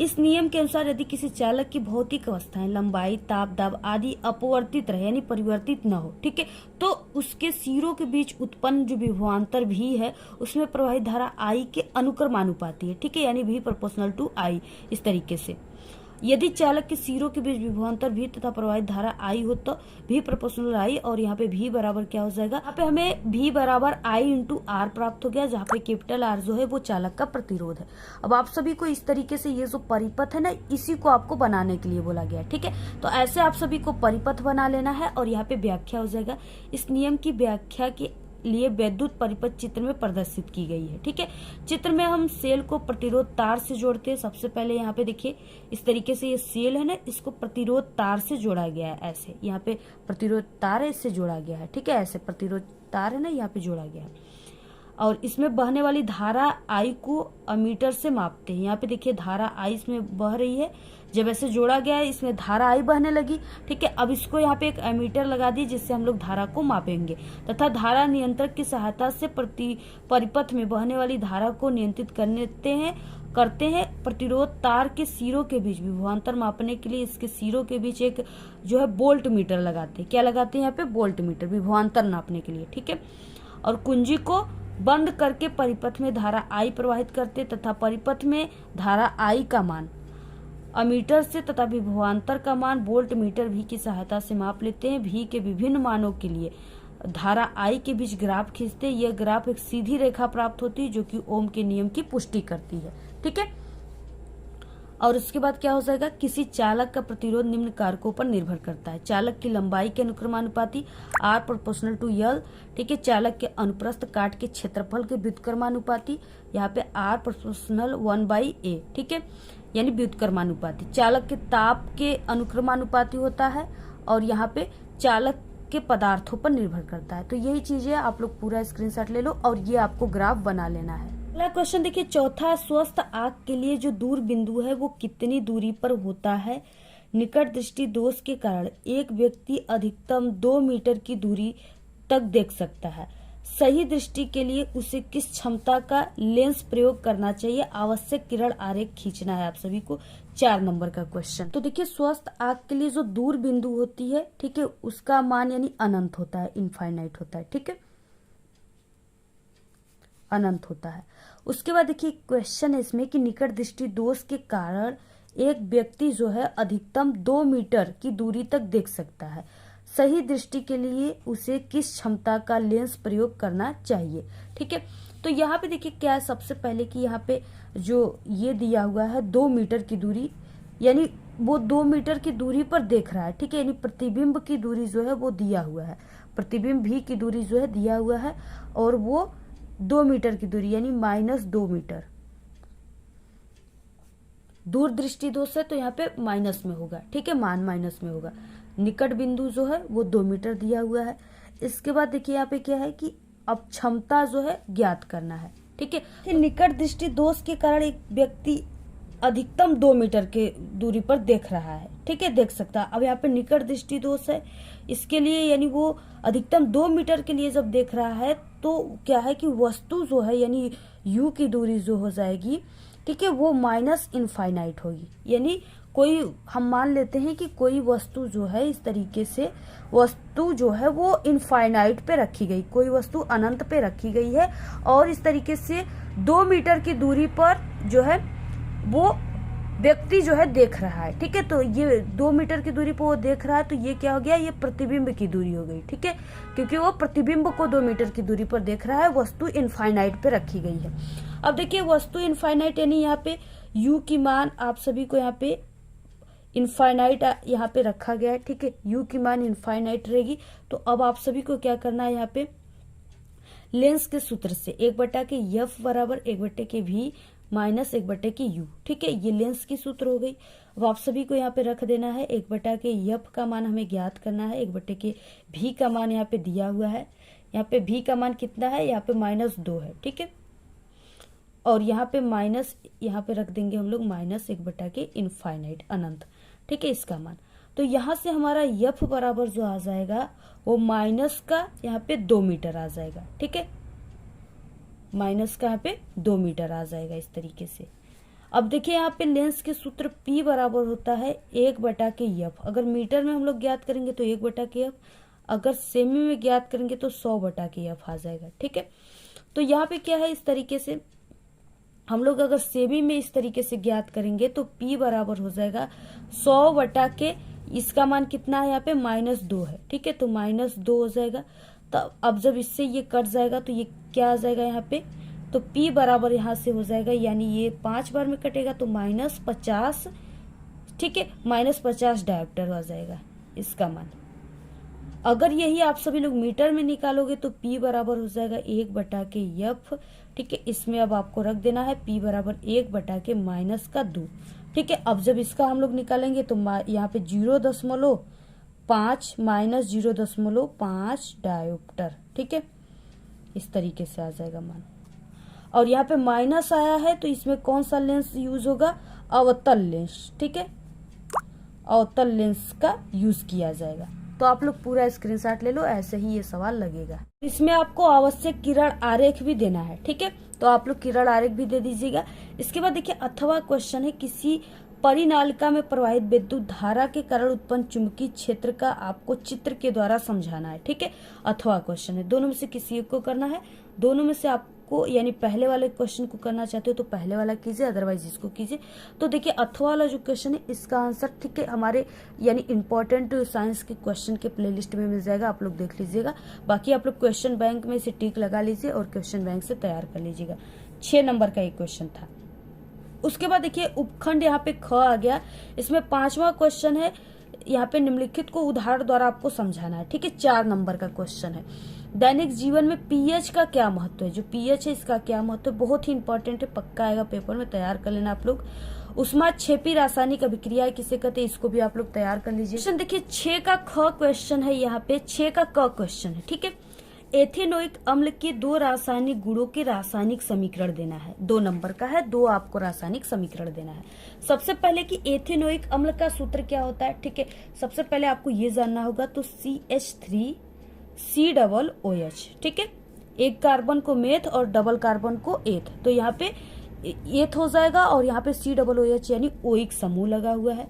इस नियम के अनुसार यदि किसी चालक की भौतिक अवस्थाएं लंबाई, ताप, दाब आदि अपवर्तित रहे यानी परिवर्तित न हो, ठीक है, तो उसके सिरों के बीच उत्पन्न जो विभवांतर भी है उसमें प्रवाहित धारा I के अनुक्रमानुपाती है, ठीक है, यानी V प्रोपोर्शनल टू I। इस तरीके से यदि चालक के सिरों के बीच विभवांतर V तथा प्रवाहित धारा I हो तो V प्रोपोर्शनल I, और यहाँ पे V बराबर क्या हो जाएगा, यहाँ पे हमें V बराबर I इंटू R प्राप्त हो गया, जहाँ पे कैपिटल R जो है वो चालक का प्रतिरोध है। अब आप सभी को इस तरीके से ये जो परिपथ है ना, इसी को आपको बनाने के लिए बोला गया, ठीक है। तो ऐसे आप सभी को परिपथ बना लेना है और यहाँ पे व्याख्या हो जाएगा। इस नियम की व्याख्या के लिए वैद्युत परिपथ चित्र में प्रदर्शित की गई है, ठीक है। चित्र में हम सेल को प्रतिरोध तार से जोड़ते हैं। सबसे पहले यहाँ पे देखिए इस तरीके से ये सेल है ना, इसको प्रतिरोध तार से जोड़ा गया है, ऐसे यहाँ पे प्रतिरोध तार है, इससे जोड़ा गया है, ठीक है, ऐसे प्रतिरोध तार है ना, यहाँ पे जोड़ा गया है। और इसमें बहने वाली धारा I को अमीटर से मापते हैं। यहाँ पे देखिए धारा I इसमें बह रही है, जब ऐसे जोड़ा गया है इसमें धारा I बहने लगी, ठीक है। अब इसको यहाँ पे एक एमीटर लगा दी जिससे हम लोग धारा को मापेंगे तथा धारा नियंत्रक की सहायता से परिपथ में बहने वाली धारा को नियंत्रित करते हैं। प्रतिरोध तार के सिरों के बीच विभवांतर मापने के लिए इसके सिरों के बीच एक जो है वोल्ट मीटर लगाते हैं। क्या लगाते हैं यहाँ पे, वोल्ट मीटर, विभवांतर नापने के लिए, ठीक है। और कुंजी को बंद करके परिपथ में धारा I प्रवाहित करते तथा परिपथ में धारा I का मान अमीटर से तथा विभवांतर का मान वोल्ट मीटर V की सहायता से माप लेते हैं। V के विभिन्न मानों के लिए धारा I के बीच ग्राफ खींचते हैं। यह ग्राफ एक सीधी रेखा प्राप्त होती है जो कि ओम के नियम की पुष्टि करती है, ठीक है। और उसके बाद क्या हो जाएगा, किसी चालक का प्रतिरोध निम्न कारकों पर निर्भर करता है। चालक की लंबाई के अनुक्रमानुपाती R प्रोपोर्शनल टू L, ठीक है। चालक के अनुप्रस्थ काट के क्षेत्रफल के व्युत्क्रमानुपाती, यहाँ पे R प्रोपोर्शनल 1/A, ठीक है, यानी व्युत्क्रमानुपाती। चालक के ताप के अनुक्रमानुपाती होता है और यहाँ पे चालक के पदार्थों पर निर्भर करता है। तो यही चीजें आप लोग पूरा स्क्रीनशॉट ले लो और ये आपको ग्राफ बना लेना है। अगला क्वेश्चन देखिए, चौथा, स्वस्थ आंख के लिए जो दूर बिंदु है वो कितनी दूरी पर होता है। निकट दृष्टि दोष के कारण एक व्यक्ति अधिकतम 2 मीटर की दूरी तक देख सकता है। सही दृष्टि के लिए उसे किस क्षमता का लेंस प्रयोग करना चाहिए। आवश्यक किरण आरेख खींचना है आप सभी को। 4 नंबर का क्वेश्चन। तो देखिए स्वस्थ आंख के लिए जो दूर बिंदु होती है, ठीक है, उसका मान यानी अनंत होता है, इनफाइनाइट होता है, ठीक है, अनंत होता है। उसके बाद देखिए क्वेश्चन है इसमें कि निकट दृष्टि दोष के कारण एक व्यक्ति जो है अधिकतम 2 मीटर की दूरी तक देख सकता है। सही दृष्टि के लिए उसे किस क्षमता का लेंस प्रयोग करना चाहिए, ठीक है। तो यहाँ पे देखिए क्या है, सबसे पहले कि यहाँ पे जो ये दिया हुआ है 2 मीटर की दूरी, यानी वो 2 मीटर की दूरी पर देख रहा है, ठीक है, यानी प्रतिबिंब की दूरी जो है वो दिया हुआ है, प्रतिबिंब भी की दूरी जो है दिया हुआ है और वो 2 मीटर की दूरी यानी -2 मीटर। दूर दृष्टि दोष है तो यहाँ पे माइनस में होगा, ठीक है, मान माइनस में होगा। निकट बिंदु जो है वो 2 मीटर दिया हुआ है। इसके बाद देखिए यहाँ पे क्या है कि अब क्षमता जो है ज्ञात करना है, ठीक है। निकट दृष्टि दोष के कारण एक व्यक्ति अधिकतम 2 मीटर के दूरी पर देख रहा है, ठीक है, देख सकता है। अब यहाँ पे निकट दृष्टि दोष है, इसके लिए यानी वो अधिकतम 2 मीटर के लिए जब देख रहा है तो क्या है कि वस्तु जो है यानी यू की दूरी जो हो जाएगी, ठीक है, वो माइनस इनफाइनाइट होगी। यानी कोई हम मान लेते हैं कि कोई वस्तु जो है इस तरीके से वस्तु जो है वो इनफाइनाइट पे रखी गई, कोई वस्तु अनंत पे रखी गई है और इस तरीके से 2 मीटर की दूरी पर जो है वो व्यक्ति जो है देख रहा है, ठीक है। तो ये 2 मीटर की दूरी पर वो देख रहा है तो ये क्या हो गया, ये प्रतिबिंब की दूरी हो गई, ठीक है, क्योंकि वो प्रतिबिंब को 2 मीटर की दूरी पर देख रहा है, वस्तु इनफाइनाइट पे रखी गई है। अब देखिए वस्तु इनफाइनाइट यानी यहाँ पे u की मान आप सभी को यहाँ पे इनफाइनाइट यहाँ पे रखा गया है, ठीक है, u की मान इनफाइनाइट रहेगी। तो अब आप सभी को क्या करना है, यहाँ पे लेंस के सूत्र से 1/f बराबर 1/v माइनस 1/u, ठीक है, ये लेंस की सूत्र हो गई। अब आप सभी को यहाँ पे रख देना है 1/f का मान हमें ज्ञात करना है, 1/v का मान यहाँ पे दिया हुआ है, यहाँ पे v का मान कितना है, यहाँ पे -2 है, ठीक है, और यहाँ पे माइनस यहाँ पे रख देंगे हम लोग -1/के इनफाइनाइट अनंत, ठीक है, इसका मान। तो यहाँ से हमारा f बराबर जो आ जाएगा वो माइनस का यहाँ पे 2 मीटर आ जाएगा, ठीक है, माइनस का यहाँ पे 2 मीटर आ जाएगा इस तरीके से। अब देखिए यहाँ पे लेंस के सूत्र P बराबर होता है 1/F। अगर मीटर में हम लोग ज्ञात करेंगे तो 1/F, अगर सेमी में ज्ञात करेंगे तो 100/F आ जाएगा। ठीक है, तो यहाँ पे क्या है, इस तरीके से हम लोग अगर सेमी में इस तरीके से ज्ञात करेंगे तो P बराबर हो जाएगा 100/, इसका मान कितना है यहाँ पे -2 है। ठीक है, तो -2 हो जाएगा। तो अब जब इससे ये कट जाएगा तो ये क्या आ जाएगा यहाँ पे, तो P बराबर यहाँ से हो जाएगा, यानी ये 5 बार में कटेगा तो -50। ठीक है, -50 डायोप्टर आ जाएगा इसका मान। अगर यही आप सभी लोग मीटर में निकालोगे तो P बराबर हो जाएगा 1/F। ठीक है, इसमें अब आपको रख देना है P बराबर 1/-2। ठीक है, अब जब इसका हम लोग निकालेंगे तो यहाँ पे 0.5 माइनस 0.5 डायोप्टर। ठीक है, इस तरीके से आ जाएगा मान। और यहाँ पे माइनस आया है तो इसमें कौन सा लेंस यूज होगा, अवतल लेंस। ठीक है, अवतल लेंस का यूज किया जाएगा। तो आप लोग पूरा स्क्रीनशॉट ले लो, ऐसे ही ये सवाल लगेगा। इसमें आपको आवश्यक किरण आरेख भी देना है। ठीक है, तो आप लोग किरण आरेख भी दे दीजिएगा। इसके बाद देखिए अथवा क्वेश्चन है, किसी परिनालिका में प्रवाहित विद्युत धारा के कारण उत्पन्न चुंबकीय क्षेत्र का आपको चित्र के द्वारा समझाना है। ठीक है, अथवा क्वेश्चन है, दोनों में से किसी एक को करना है। दोनों में से आपको यानी पहले वाले क्वेश्चन को करना चाहते हो तो पहले वाला कीजिए, अदरवाइज इसको कीजिए। तो देखिए अथवा वाला जो क्वेश्चन है इसका आंसर, ठीक है, हमारे यानी इंपॉर्टेंट साइंस के क्वेश्चन के प्लेलिस्ट में मिल जाएगा, आप लोग देख लीजिएगा। बाकी आप लोग क्वेश्चन बैंक में इसे टिक लगा लीजिए और क्वेश्चन बैंक से तैयार कर लीजिएगा। 6 नंबर का एक क्वेश्चन था। उसके बाद देखिए उपखंड यहाँ पे ख आ गया। इसमें 5वां क्वेश्चन है, यहाँ पे निम्नलिखित को उदाहरण द्वारा आपको समझाना है। ठीक है, 4 नंबर का क्वेश्चन है। दैनिक जीवन में पीएच का क्या महत्व है, जो पीएच है इसका क्या महत्व है, बहुत ही इंपॉर्टेंट है, पक्का आएगा पेपर में, तैयार कर लेना आप लोग। उष्माक्षेपी रासायनिक अभिक्रिया किसे कहते हैं, इसको भी आप लोग तैयार कर लीजिए। क्वेश्चन देखिए 6 का ख क्वेश्चन है, यहाँ पे 6 का क क्वेश्चन है। ठीक है, एथेनोइक अम्ल के 2 रासायनिक गुणों के रासायनिक समीकरण देना है। 2 नंबर का है, 2 आपको रासायनिक समीकरण देना है। सबसे पहले कि एथेनोइक अम्ल का सूत्र क्या होता है। ठीक है, सबसे पहले आपको ये जानना होगा, तो CH3COOH। ठीक है, एक कार्बन को मेथ और डबल कार्बन को एथ, तो यहाँ पे एथ हो जाएगा और यहाँ पे COOH यानी ओइक समूह लगा हुआ है।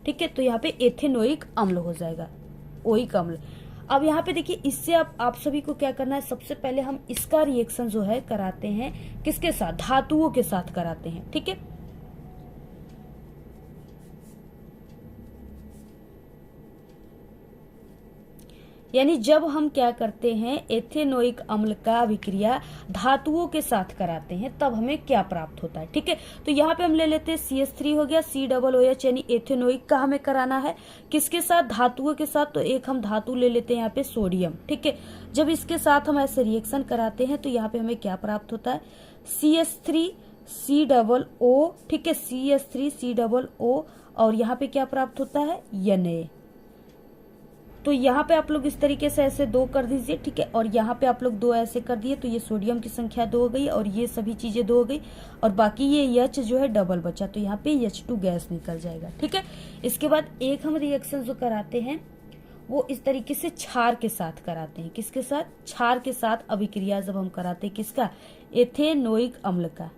ठीक है, तो यहाँ पे एथेनोइक अम्ल हो जाएगा, ओइक अम्ल। अब यहाँ पे देखिए इससे आप सभी को क्या करना है, सबसे पहले हम इसका रिएक्शन जो है कराते हैं किसके साथ, धातुओं के साथ कराते हैं। ठीक है, यानी जब हम क्या करते हैं, एथेनोइक अम्ल का अभिक्रिया धातुओं के साथ कराते हैं तब हमें क्या प्राप्त होता है। ठीक है, तो यहाँ पे हम ले लेते हैं CH3 हो गया, COOH यानी एथेनोइक का हमें कराना है किसके साथ, धातुओं के साथ। तो एक हम धातु ले लेते हैं यहाँ पे सोडियम। ठीक है, जब इसके साथ हम ऐसे रिएक्शन कराते हैं तो यहाँ पे हमें क्या प्राप्त होता है, CH3COO। ठीक है, CH3COO और यहाँ पे क्या प्राप्त होता है, Na। तो यहाँ पे आप लोग इस तरीके से ऐसे 2 कर दीजिए। ठीक है, और यहाँ पे आप लोग 2 ऐसे कर दिए तो ये सोडियम की संख्या 2 हो गई और ये सभी चीजें 2 हो गई और बाकी ये H जो है डबल बचा, तो यहाँ पे H2 गैस निकल जाएगा। ठीक है, इसके बाद एक हम रिएक्शन जो कराते हैं वो इस तरीके से क्षार के साथ कराते हैं। किसके साथ, क्षार के साथ अभिक्रिया जब हम कराते हैं किसका, एथेनोइक अम्ल का।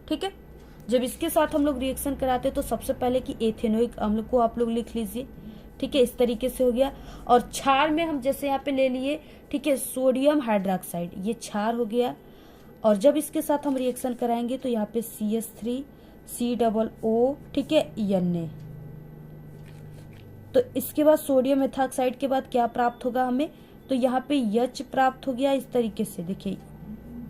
ठीक है, जब इसके साथ हम लोग रिएक्शन कराते हैं तो सबसे पहले कि एथेनोइक अम्ल को आप लोग लिख लीजिए। ठीक है, इस तरीके से हो गया। और क्षार में हम जैसे यहाँ पे ले लिए, ठीक है, सोडियम हाइड्रोक्साइड, ये क्षार हो गया। और जब इसके साथ हम रिएक्शन कराएंगे तो यहाँ पे CH3COO, ठीक है, Na। तो इसके बाद सोडियम एथॉक्साइड के बाद क्या प्राप्त होगा हमें, तो यहाँ पे H प्राप्त हो गया इस तरीके से, देखिए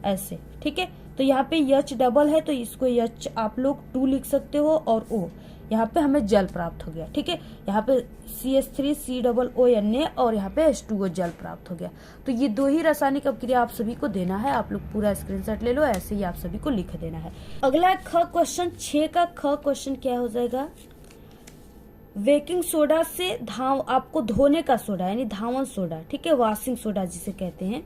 ऐसे। ठीक है, तो यहाँ पे H डबल है तो इसको H आप लोग 2 लिख सकते हो और O, यहाँ पे हमें जल प्राप्त हो गया। ठीक है, यहाँ पे CH3COO और यहाँ पे H2O जल प्राप्त हो गया। तो ये 2 ही रासायनिक अभिक्रिया आप सभी को देना है, आप लोग पूरा स्क्रीनशॉट ले लो, ऐसे ही आप सभी को लिख देना है। अगला ख क्वेश्चन, 6 का ख क्वेश्चन क्या हो जाएगा, बेकिंग सोडा से आपको धोने का सोडा यानी धावन सोडा, ठीक है, वॉशिंग सोडा जिसे कहते हैं,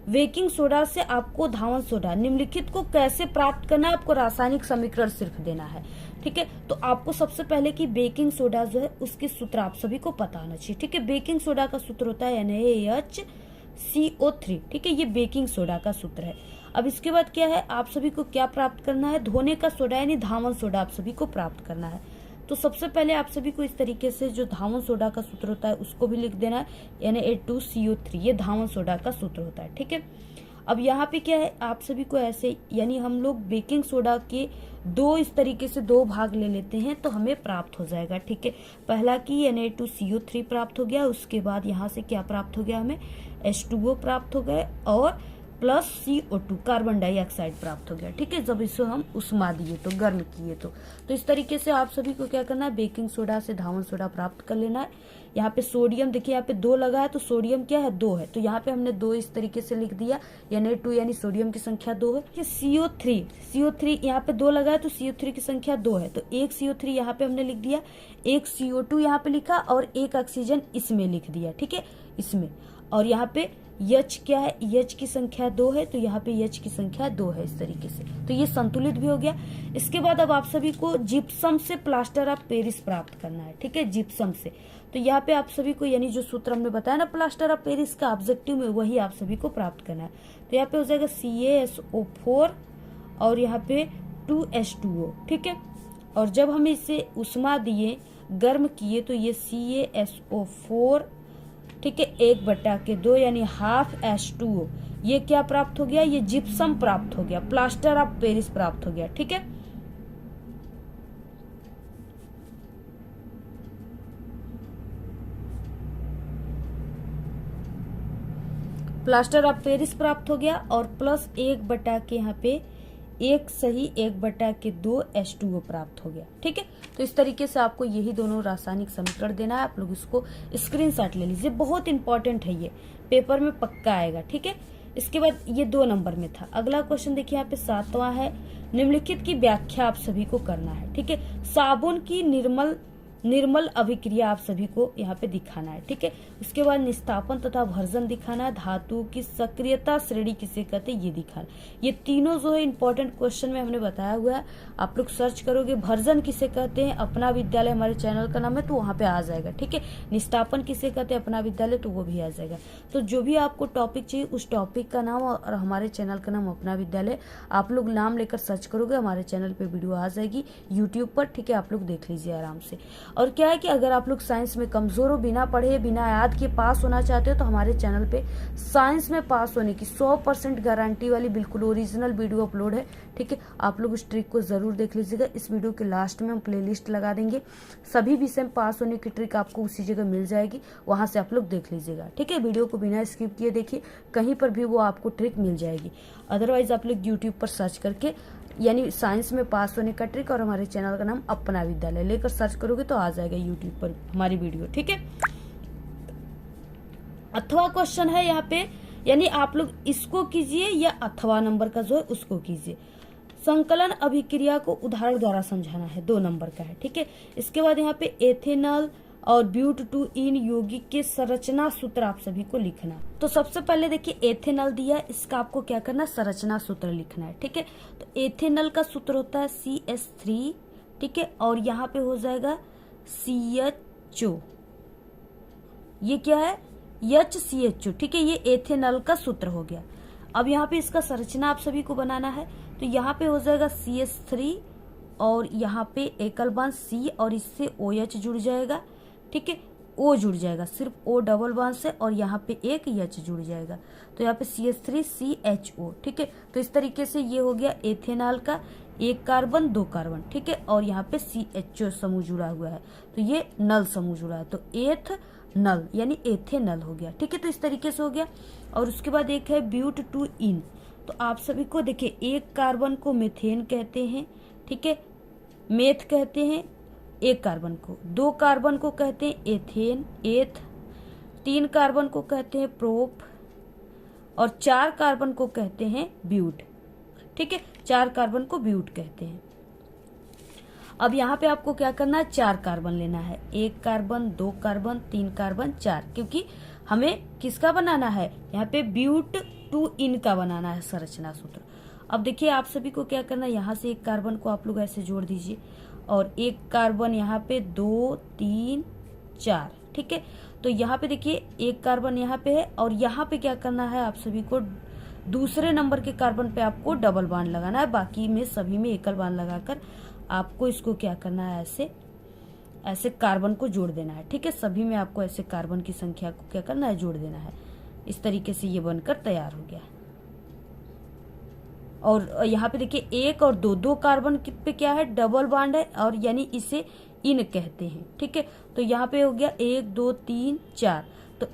बेकिंग सोडा से आपको धावन सोडा निम्नलिखित को कैसे प्राप्त करना है, आपको रासायनिक समीकरण सिर्फ देना है। ठीक है, तो आपको सबसे पहले कि बेकिंग सोडा जो है उसके सूत्र आप सभी को पता होना चाहिए। ठीक है, बेकिंग सोडा का सूत्र होता है NaHCO3। ठीक है, ये बेकिंग सोडा का सूत्र है। अब इसके बाद क्या है, आप सभी को क्या प्राप्त करना है, धोने का सोडा यानी धावन सोडा आप सभी को प्राप्त करना है। तो सबसे पहले आप सभी को इस तरीके से जो धावन सोडा का सूत्र होता है उसको भी लिख देना है, Na2CO3, ये धावन सोडा का सूत्र होता है। ठीक है, अब यहाँ पे क्या है, आप सभी को ऐसे यानी हम लोग बेकिंग सोडा के इस तरीके से 2 भाग ले लेते हैं तो हमें प्राप्त हो जाएगा। ठीक है, पहला की Na2CO3 प्राप्त हो गया, उसके बाद यहाँ से क्या प्राप्त हो गया, हमें H2O प्राप्त हो गए और प्लस CO2 कार्बन डाइऑक्साइड प्राप्त हो गया। ठीक है, जब इसे हम उष्मा दिए तो गर्म किए तो इस तरीके से आप सभी को क्या करना है, बेकिंग सोडा से धावन सोडा प्राप्त कर लेना है। यहाँ पे सोडियम देखिए, यहाँ पे 2 लगा है तो सोडियम क्या है, 2 है, तो यहाँ पे हमने 2 इस तरीके से लिख दिया, Na2 यानी सोडियम की संख्या 2 है। CO3 यहाँ पे 2 लगा है तो CO3 की संख्या 2 है, तो एक CO3 यहाँ पे हमने लिख दिया, एक CO2 यहाँ पे लिखा और एक ऑक्सीजन इसमें लिख दिया। ठीक है, इसमें, और यहाँ पे H क्या है, H की संख्या 2 है तो यहाँ पे H की संख्या 2 है, इस तरीके से, तो ये संतुलित भी हो गया। इसके बाद अब आप सभी को जिप्सम से प्लास्टर ऑफ पेरिस प्राप्त करना है। ठीक है, जिप्सम से, तो यहाँ पे आप सभी को यानी जो सूत्र हमने बताया ना प्लास्टर ऑफ पेरिस का ऑब्जेक्टिव में, वही आप सभी को प्राप्त करना है। तो यहाँ पे हो जाएगा CaSO4 और यहाँ पे 2H2O। ठीक है, और जब हम इसे उष्मा दिए, गर्म किए, तो ये CaSO4, ठीक है, 1/2 यानी हाफ H2O, ये क्या प्राप्त हो गया, ये जिप्सम प्राप्त हो गया, प्लास्टर ऑफ पेरिस प्राप्त हो गया। ठीक है, प्लास्टर ऑफ पेरिस प्राप्त हो गया और प्लस 1/, यहाँ पे 1/2 H2O प्राप्त हो गया। ठीक है, तो इस तरीके से आपको यही दोनों रासायनिक समीकरण देना है। आप लोग इसको स्क्रीनशॉट ले लीजिए, बहुत इंपॉर्टेंट है, ये पेपर में पक्का आएगा। ठीक है, इसके बाद ये 2 नंबर में था। अगला क्वेश्चन देखिए, यहाँ पे 7वां है, निम्नलिखित की व्याख्या आप सभी को करना है। ठीक है, साबुन की निर्मल अभिक्रिया आप सभी को यहाँ पे दिखाना है। ठीक है, उसके बाद निस्तापन तथा भर्जन दिखाना है, धातु की सक्रियता श्रेणी किसे कहते हैं ये दिखाना। ये तीनों जो है इंपॉर्टेंट क्वेश्चन में हमने बताया हुआ है, आप लोग सर्च करोगे भर्जन किसे कहते हैं, अपना विद्यालय हमारे चैनल का नाम है तो वहाँ पे आ जाएगा। ठीक है, निस्तापन किसे कहते हैं, अपना विद्यालय, तो वो भी आ जाएगा। तो जो भी आपको टॉपिक चाहिए उस टॉपिक का नाम और हमारे चैनल का नाम अपना विद्यालय, आप लोग नाम लेकर सर्च करोगे, हमारे चैनल पे वीडियो आ जाएगी यूट्यूब पर। ठीक है, आप लोग देख लीजिए आराम से। और क्या है कि अगर आप लोग साइंस में कमजोर हो, बिना पढ़े बिना याद के पास होना चाहते हो, तो हमारे चैनल पे साइंस में पास होने की 100% गारंटी वाली बिल्कुल ओरिजिनल वीडियो अपलोड है। ठीक है, आप लोग उस ट्रिक को जरूर देख लीजिएगा। इस वीडियो के लास्ट में हम प्लेलिस्ट लगा देंगे, सभी विषय में पास होने की ट्रिक आपको उसी जगह मिल जाएगी, वहां से आप लोग देख लीजिएगा। ठीक है, वीडियो को बिना स्किप किए देखिए, कहीं पर भी वो आपको ट्रिक मिल जाएगी। अदरवाइज आप लोग यूट्यूब पर सर्च करके यानी साइंस में पास होने का ट्रिक और हमारे चैनल का नाम अपना विद्यालय लेकर सर्च करोगे तो आ जाएगा यूट्यूब पर हमारी वीडियो। ठीक है, अथवा क्वेश्चन है यहाँ पे, यानी आप लोग इसको कीजिए या अथवा नंबर का जो है उसको कीजिए। संकलन अभिक्रिया को उदाहरण द्वारा समझाना है, 2 नंबर का है। ठीक है, इसके बाद यहाँ पे एथेनॉल और ब्यूट-टू-इन यौगिक के संरचना सूत्र आप सभी को लिखना। तो सबसे पहले देखिए एथेनॉल दिया, इसका आपको क्या करना, संरचना सूत्र लिखना है। ठीक है, तो एथेनॉल का सूत्र होता है CH3। ठीक है, और यहाँ पे हो जाएगा CHO, ये क्या है HCHO। ठीक है, ये एथेनॉल का सूत्र हो गया। अब यहाँ पे इसका संरचना आप सभी को बनाना है, तो यहाँ पे हो जाएगा CH3 और यहाँ पे एकल बांध C और इससे OH जुड़ जाएगा। ठीक है, O जुड़ जाएगा, सिर्फ O डबल बांध से, और यहाँ पे एक H जुड़ जाएगा, तो यहाँ पे CH3CHO। ठीक है, तो इस तरीके से ये हो गया एथेनॉल का 1 कार्बन 2 कार्बन। ठीक है, और यहाँ पे CHO समूह जुड़ा हुआ है, तो ये नल समूह जुड़ा है, तो एथ नल यानी एथेनॉल हो गया। ठीक है, तो इस तरीके से हो गया। और उसके बाद एक है ब्यूट-टू-इन, तो आप सभी को देखिए 1 कार्बन को मेथेन कहते हैं। ठीक है, मेथ कहते हैं 1 कार्बन को, 2 कार्बन को कहते हैं एथेन एथ, 3 कार्बन को कहते हैं प्रोप और 4 कार्बन को कहते हैं ब्यूट। ठीक है, 4 कार्बन को ब्यूट कहते हैं। अब यहाँ पे आपको क्या करना है, 4 कार्बन लेना है, 1 कार्बन 2 कार्बन 3 कार्बन 4, क्योंकि हमें किसका बनाना है, यहाँ पे ब्यूट-टू-इन का बनाना है संरचना सूत्र। अब देखिए आप सभी को क्या करना है, यहाँ से 1 कार्बन को आप लोग ऐसे जोड़ दीजिए और 1 कार्बन यहाँ पे 2 3 4। ठीक है, तो यहाँ पे देखिए 1 कार्बन यहाँ पे है और यहाँ पे क्या करना है, आप सभी को दूसरे नंबर के कार्बन पे आपको डबल बॉन्ड लगाना है, बाकी में सभी में एकल बॉन्ड लगाकर आपको इसको क्या करना है, ऐसे ऐसे कार्बन को जोड़ देना है। ठीक है, सभी में आपको ऐसे कार्बन की संख्या को क्या करना है, जोड़ देना है। इस तरीके से ये बनकर तैयार हो गया। और यहाँ पे देखिए 1 और 2 कार्बन पे क्या है, डबल बॉन्ड है, और यानी इसे इन कहते हैं। ठीक है, तो यहाँ पे हो गया 1 2 3 4, तो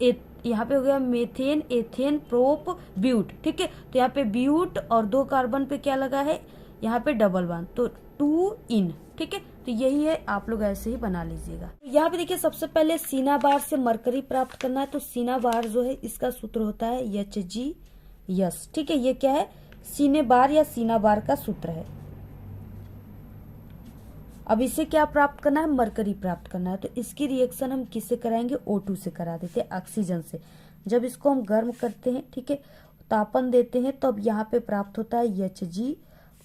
यहाँ पे हो गया मेथेन, एथेन, प्रोप, ब्यूट। ठीक है, तो यहाँ पे ब्यूट और 2 कार्बन पे क्या लगा है, यहाँ पे डबल बॉन्ड, तो 2 इन। ठीक है, तो यही है, आप लोग ऐसे ही बना लीजिएगा। यहाँ पे देखिए सबसे पहले सीनाबार से मरकरी प्राप्त करना है, तो सीनाबार जो है इसका सूत्र होता है HgS। ठीक है, ये क्या है, सीनेबार या सीनाबार का सूत्र है। अब इसे क्या प्राप्त करना है, मरकरी प्राप्त करना है, तो इसकी रिएक्शन हम किससे कराएंगे, O2 से करा देते हैं, ऑक्सीजन से। जब इसको हम गर्म करते हैं, ठीक है, तापन देते हैं, तो अब यहाँ पे प्राप्त होता है Hg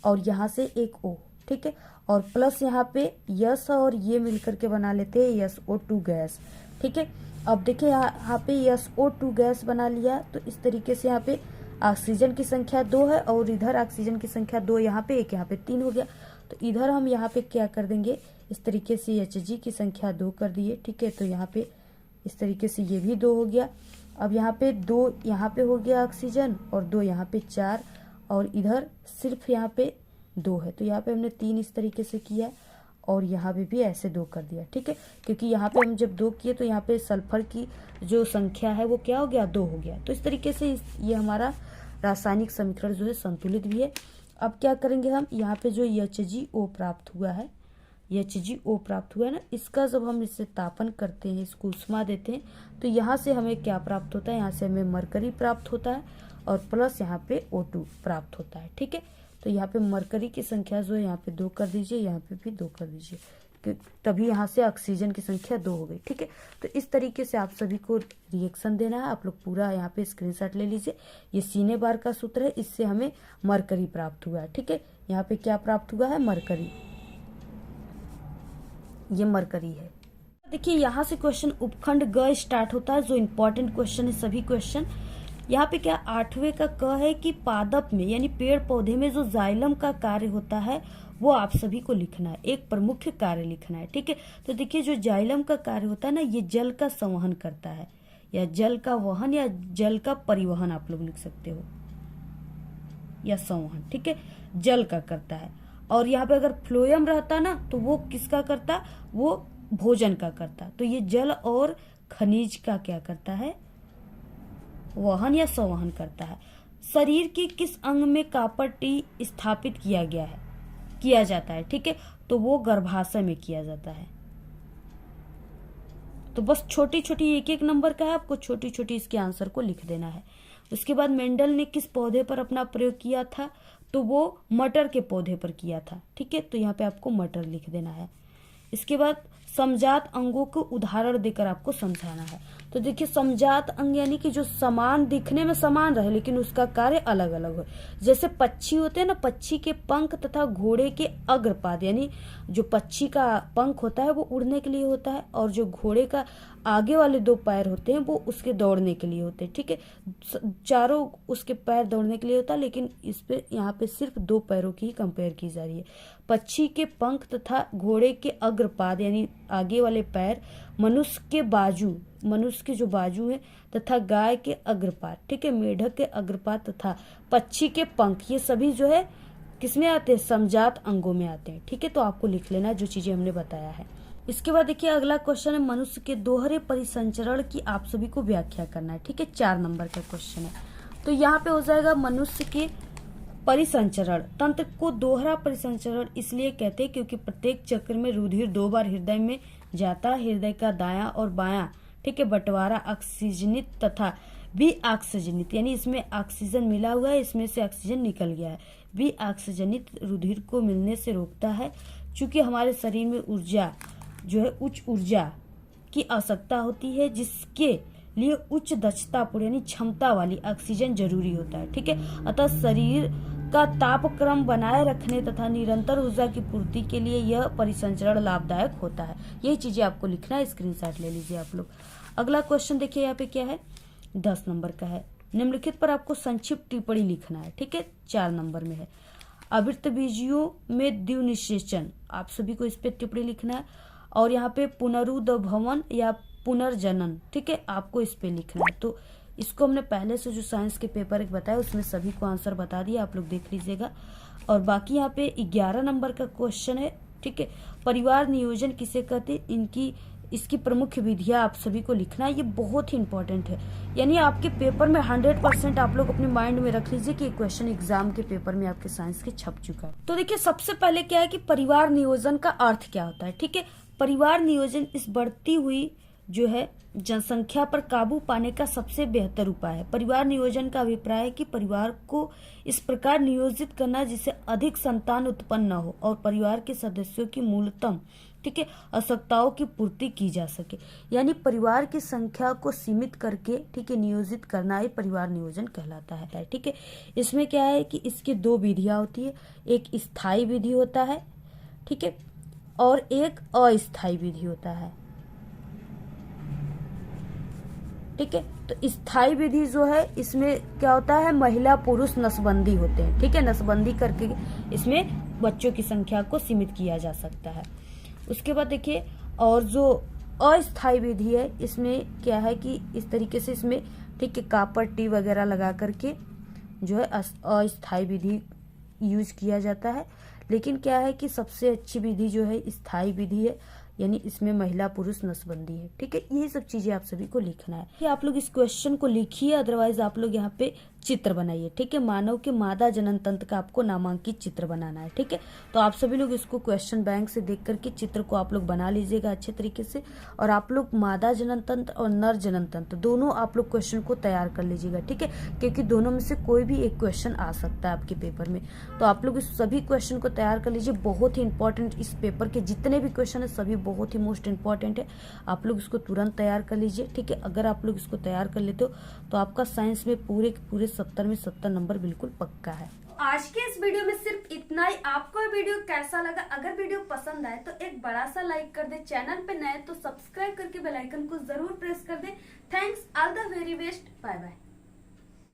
और यहाँ से एक O। ठीक है, और प्लस यहाँ पे यस और ये मिलकर के बना लेते हैं SO2 गैस। ठीक है, अब देखिए यहाँ पे SO2 गैस बना लिया, तो इस तरीके से यहाँ पे ऑक्सीजन की संख्या 2 है और इधर ऑक्सीजन की संख्या 2, यहाँ पे 1, यहाँ पे 3 हो गया। तो इधर हम यहाँ पे क्या कर देंगे, इस तरीके से Hg की संख्या 2 कर दिए। ठीक है, तो यहाँ पे इस तरीके से ये भी 2 हो गया। अब यहाँ पे 2 यहाँ पे हो गया ऑक्सीजन और 2 यहाँ पे 4, और इधर सिर्फ यहाँ पे 2 है, तो यहाँ पे हमने 3 इस तरीके से किया और यहाँ पे भी ऐसे 2 कर दिया। ठीक है, क्योंकि यहाँ पे हम जब 2 किए तो यहाँ पे सल्फर की जो संख्या है वो क्या हो गया, 2 हो गया। तो इस तरीके से ये हमारा रासायनिक समीकरण जो है संतुलित भी है। अब क्या करेंगे हम, यहाँ पे जो HgO प्राप्त हुआ है, HgO प्राप्त हुआ है ना, इसका जब हम इससे तापन करते हैं, इसको उष्मा देते हैं, तो यहाँ से हमें क्या प्राप्त होता है, यहाँ से हमें मरकरी प्राप्त होता है और प्लस यहाँ पे O2 प्राप्त होता है। ठीक है, तो यहाँ पे मरकरी की संख्या जो है यहाँ पे 2 कर दीजिए, यहाँ पे भी 2 कर दीजिए, तभी यहाँ से ऑक्सीजन की संख्या 2 हो गई। ठीक है, तो इस तरीके से आप सभी को रिएक्शन देना है। आप लोग पूरा यहाँ पे स्क्रीनशॉट ले लीजिए। ये सीने बार का सूत्र है, इससे हमें मरकरी प्राप्त हुआ है। ठीक है, यहाँ पे क्या प्राप्त हुआ है, मरकरी, ये मरकरी है। देखिए यहाँ से क्वेश्चन उपखंड ग स्टार्ट होता है, जो इम्पोर्टेंट क्वेश्चन है सभी क्वेश्चन। यहाँ पे क्या 8वें का क है कि पादप में यानी पेड़ पौधे में जो जाइलम का कार्य होता है वो आप सभी को लिखना है, एक प्रमुख कार्य लिखना है। ठीक है, तो देखिए जो जाइलम का कार्य होता है ना, ये जल का संवहन करता है, या जल का वहन या जल का परिवहन आप लोग लिख सकते हो, या संवहन। ठीक है, जल का करता है। और यहाँ पे अगर फ्लोएम रहता ना तो वो किसका करता, वो भोजन का करता। तो ये जल और खनिज का क्या करता है, वहन या संवहन करता है। शरीर की किस अंग में कापटी स्थापित किया जाता है। ठीक है, तो वो गर्भाशय में किया जाता है। तो बस छोटी छोटी एक नंबर का है, आपको छोटी छोटी इसके आंसर को लिख देना है। उसके बाद मेंडल ने किस पौधे पर अपना प्रयोग किया था, तो वो मटर के पौधे पर किया था। ठीक है, तो यहाँ पे आपको मटर लिख देना है। इसके बाद समजात अंगों को उदाहरण देकर आपको समझाना है। तो देखिए समजात अंग यानी कि जो समान दिखने में समान रहे लेकिन उसका कार्य अलग अलग हो। जैसे पक्षी होते हैं ना, पक्षी के पंख तथा घोड़े के अग्रपाद, यानी जो पक्षी का पंख होता है वो उड़ने के लिए होता है और जो घोड़े का आगे वाले 2 पैर होते हैं वो उसके दौड़ने के लिए होते हैं। ठीक है, चारों उसके पैर दौड़ने के लिए होता है, लेकिन इस पे यहाँ पे सिर्फ 2 पैरों की कंपेयर की जा रही है। पक्षी के पंख तथा घोड़े के अग्रपाद यानी आगे वाले पैर, मनुष्य के बाजू, मनुष्य के जो बाजू है, तथा गाय के अग्रपाद, ठीक है, मेढक के अग्रपाद तथा पक्षी के पंख, ये सभी जो है किसमें आते हैं, समजात अंगों में आते हैं। ठीक है, तो आपको लिख लेना जो चीजें हमने बताया है। इसके बाद देखिए अगला क्वेश्चन है, मनुष्य के दोहरे परिसंचरण की आप सभी को व्याख्या करना है। ठीक है, 4 नंबर का क्वेश्चन है। तो यहाँ पे हो जाएगा मनुष्य के परिसंचरण तंत्र को दोहरा परिसंचरण इसलिए कहते हैं क्योंकि प्रत्येक चक्र में रुधिर 2 बार हृदय में जाता है। हृदय का दायां और बायां, ठीक है, बंटवारा ऑक्सीजनित तथा बी ऑक्सीजनित, यानी इसमें ऑक्सीजन मिला हुआ है, इसमें से ऑक्सीजन निकल गया है, बी ऑक्सीजनित रुधिर को मिलने से रोकता है। चूंकि हमारे शरीर में ऊर्जा जो है उच्च ऊर्जा की आवश्यकता होती है, जिसके लिए उच्च दक्षतापूर्ण यानी क्षमता वाली ऑक्सीजन जरूरी होता है। ठीक है, अतः शरीर का तापक्रम बनाए रखने तथा निरंतर ऊर्जा की पूर्ति के लिए यह परिसंचरण लाभदायक होता है। यही चीजें आपको लिखना है, स्क्रीनशॉट ले लीजिए आप लोग। अगला क्वेश्चन देखिए यहाँ पे क्या है, 10 नंबर का है। निम्नलिखित पर आपको संक्षिप्त टिप्पणी लिखना है। ठीक है, 4 नंबर में है। आवृत्त बीजियों में द्विनिषेचन, आप सभी को इस पे टिप्पणी लिखना है। और यहाँ पे पुनरुद्भवन या पुनर्जनन, ठीक है, आपको इस पे लिखना है। तो इसको हमने पहले से जो साइंस के पेपर एक बताया उसमें सभी को आंसर बता दिया, आप लोग देख लीजिएगा। और बाकी यहाँ पे 11 नंबर का क्वेश्चन है। ठीक है, परिवार नियोजन किसे कहते हैं, इसकी प्रमुख विधियां आप सभी को लिखना है। ये बहुत ही इंपॉर्टेंट है, यानी आपके पेपर में 100% आप लोग अपने माइंड में रख लीजिए कि क्वेश्चन एग्जाम के पेपर में आपके साइंस के छप चुका है। तो देखिए, सबसे पहले क्या है कि परिवार नियोजन का अर्थ क्या होता है। ठीक है, परिवार नियोजन इस बढ़ती हुई जो है जनसंख्या पर काबू पाने का सबसे बेहतर उपाय है। परिवार नियोजन का अभिप्राय है कि परिवार को इस प्रकार नियोजित करना जिससे अधिक संतान उत्पन्न न हो और परिवार के सदस्यों की मूलतम, ठीक है, आवश्यकताओं की पूर्ति की जा सके। यानी परिवार की संख्या को सीमित करके, ठीक है, नियोजित करना ही परिवार नियोजन कहलाता है। ठीक है, इसमें क्या है कि इसकी 2 विधियां होती है, एक स्थायी विधि होता है, ठीक है, और एक अस्थायी विधि होता है। ठीक है, तो स्थायी विधि जो है इसमें क्या होता है, महिला पुरुष नसबंदी होते हैं। ठीक है, नसबंदी करके इसमें बच्चों की संख्या को सीमित किया जा सकता है। उसके बाद देखिए, और जो अस्थायी विधि है इसमें क्या है कि इस तरीके से इसमें, ठीक है, कापट्टी वगैरह लगा करके जो है अस्थायी विधि यूज किया जाता है। लेकिन क्या है कि सबसे अच्छी विधि जो है स्थायी विधि है, यानी इसमें महिला पुरुष नसबंदी है। ठीक है, ये सब चीजें आप सभी को लिखना है। कि आप लोग इस क्वेश्चन को लिखिए, अदरवाइज आप लोग यहाँ पे चित्र बनाइए। ठीक है, मानव के मादा जनन तंत्र का आपको नामांकित चित्र बनाना है। ठीक है, तो आप सभी लोग इसको क्वेश्चन बैंक से देख करके चित्र को आप लोग बना लीजिएगा अच्छे तरीके से। और आप लोग मादा जनन तंत्र और नर जनन तंत्र दोनों आप लोग क्वेश्चन को तैयार कर लीजिएगा। ठीक है, क्योंकि दोनों में से कोई भी एक क्वेश्चन आ सकता है आपके पेपर में। तो आप लोग इस सभी क्वेश्चन को तैयार कर लीजिए। बहुत ही इंपॉर्टेंट, इस पेपर के जितने भी क्वेश्चन है सभी बहुत ही मोस्ट इंपॉर्टेंट है। आप लोग इसको तुरंत तैयार कर लीजिए। ठीक है, अगर आप लोग इसको तैयार कर लेते हो तो आपका साइंस में पूरे 70 में 70 नंबर बिल्कुल पक्का है। आज के इस वीडियो में सिर्फ इतना ही। आपको ये वीडियो कैसा लगा? अगर वीडियो पसंद आए तो एक बड़ा सा लाइक कर दे। चैनल पे नए तो सब्सक्राइब करके बेल आइकन को जरूर प्रेस कर दे। Thanks, all the very best, bye bye.